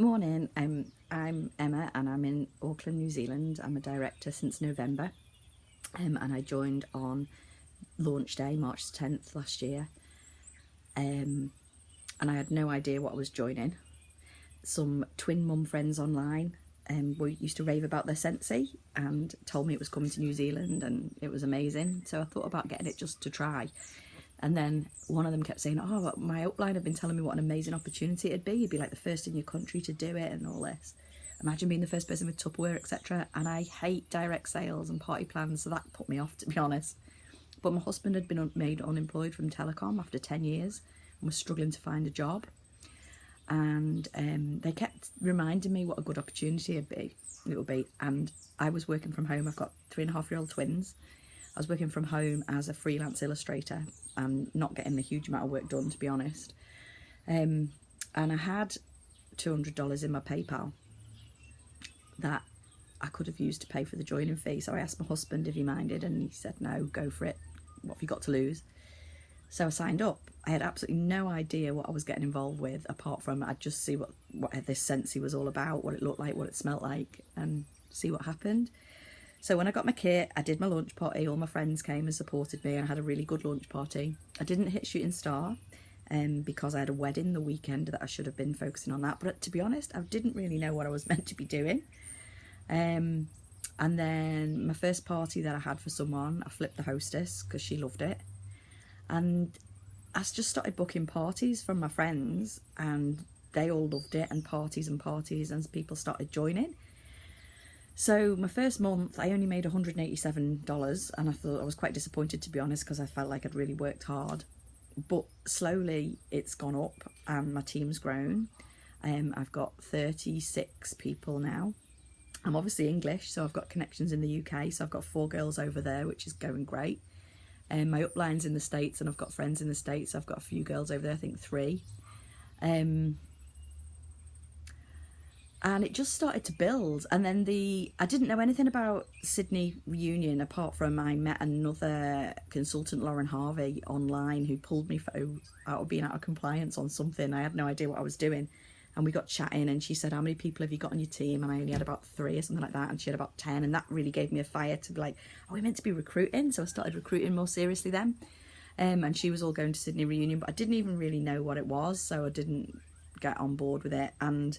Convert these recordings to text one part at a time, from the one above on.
Morning, I'm Emma and I'm in Auckland, New Zealand. I'm a director since November and I joined on launch day, March 10th last year, and I had no idea what I was joining. Some twin mum friends online used to rave about their Scentsy and told me it was coming to New Zealand and it was amazing, so I thought about getting it just to try. And then one of them kept saying, oh, my upline have been telling me what an amazing opportunity it'd be. You'd be like the first in your country to do it and all this. Imagine being the first person with Tupperware, etc. And I hate direct sales and party plans, so that put me off, to be honest. But my husband had been made unemployed from telecom after 10 years and was struggling to find a job. And they kept reminding me what a good opportunity it would be. And I was working from home. I've got 3.5-year-old twins. I was working from home as a freelance illustrator and not getting a huge amount of work done, to be honest. And I had $200 in my PayPal that I could have used to pay for the joining fee. So I asked my husband if he minded and he said, no, go for it. What have you got to lose? So I signed up. I had absolutely no idea what I was getting involved with, apart from I'd just see what this Scentsy was all about, what it looked like, what it smelled like, and see what happened. So when I got my kit, I did my launch party. All my friends came and supported me and I had a really good launch party. I didn't hit shooting star because I had a wedding the weekend that I should have been focusing on that. But to be honest, I didn't really know what I was meant to be doing. And then my first party that I had for someone, I flipped the hostess because she loved it. And I just started booking parties from my friends and they all loved it, and parties and people started joining. So my first month, I only made $187 and I thought I was quite disappointed, to be honest, because I felt like I'd really worked hard. But slowly it's gone up and my team's grown. I've got 36 people now. I'm obviously English, so I've got connections in the UK. So I've got 4 girls over there, which is going great. My upline's in the States and I've got friends in the States. I've got a few girls over there, I think 3. And it just started to build. And then I didn't know anything about Sydney reunion apart from I met another consultant, Lauren Harvey, online, who pulled me out of being out of compliance on something. I had no idea what I was doing. And we got chatting and she said, how many people have you got on your team? And I only had about 3 or something like that. And she had about 10. And that really gave me a fire to be like, oh, we're meant to be recruiting. So I started recruiting more seriously then. And she was all going to Sydney reunion, but I didn't even really know what it was. So I didn't get on board with it. And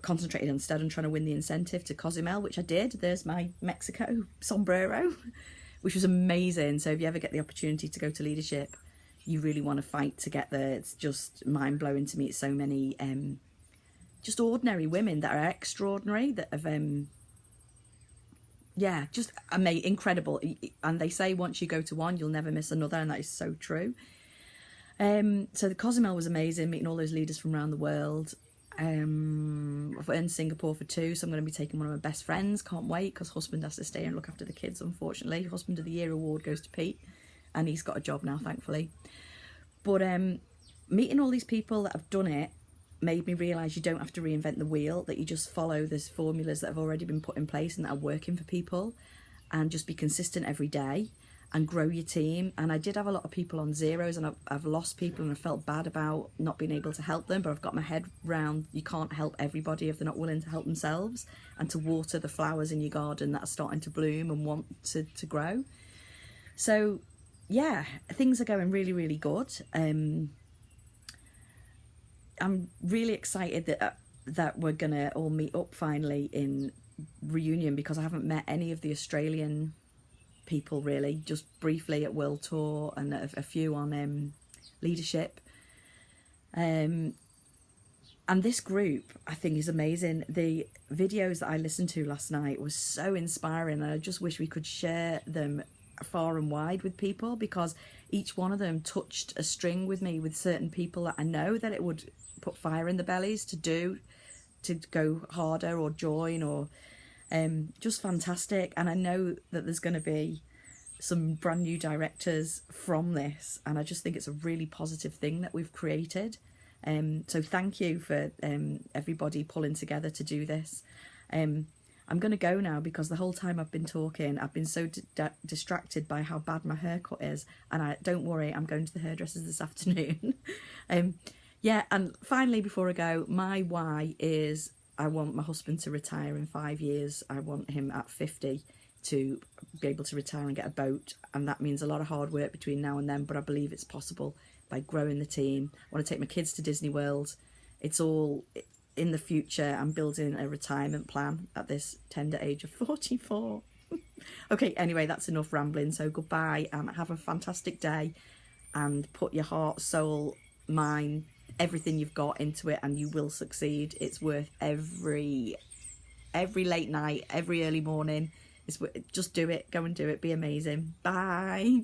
concentrated instead on trying to win the incentive to Cozumel, which I did. There's my Mexico sombrero, which was amazing. So if you ever get the opportunity to go to leadership, you really want to fight to get there. It's just mind-blowing to meet so many just ordinary women that are extraordinary, that have yeah, just incredible. And they say once you go to one, you'll never miss another, and that is so true. So the Cozumel was amazing, meeting all those leaders from around the world. I've in Singapore for 2, so I'm going to be taking one of my best friends. Can't wait, because husband has to stay and look after the kids, unfortunately. Husband of the Year award goes to Pete, and he's got a job now, thankfully. But meeting all these people that have done it made me realise you don't have to reinvent the wheel, that you just follow those formulas that have already been put in place and that are working for people, and just be consistent every day and grow your team. And I did have a lot of people on zeros, and I've lost people and I felt bad about not being able to help them, but I've got my head round you can't help everybody if they're not willing to help themselves, and to water the flowers in your garden that are starting to bloom and want to grow. So yeah, things are going really, really good. I'm really excited that we're gonna all meet up finally in reunion, because I haven't met any of the Australian people really, just briefly at World Tour and a few on leadership. And this group, I think, is amazing. The videos that I listened to last night was so inspiring, and I just wish we could share them far and wide with people, because each one of them touched a string with me, with certain people that I know that it would put fire in the bellies to go harder or join, or just fantastic. And I know that there's going to be some brand new directors from this, and I just think it's a really positive thing that we've created. So thank you for everybody pulling together to do this. I'm going to go now, because the whole time I've been talking, I've been so distracted by how bad my haircut is. And don't worry, I'm going to the hairdressers this afternoon. Yeah, and finally, before I go, my why is I want my husband to retire in 5 years. I want him at 50 to be able to retire and get a boat, and that means a lot of hard work between now and then, but I believe it's possible by growing the team. I want to take my kids to Disney World. It's all in the future. I'm building a retirement plan at this tender age of 44. Okay, anyway, that's enough rambling, so goodbye and have a fantastic day, and put your heart, soul, mind, everything you've got into it, and you will succeed. It's worth every late night, every early morning. Just do it. Go and do it. Be amazing. Bye.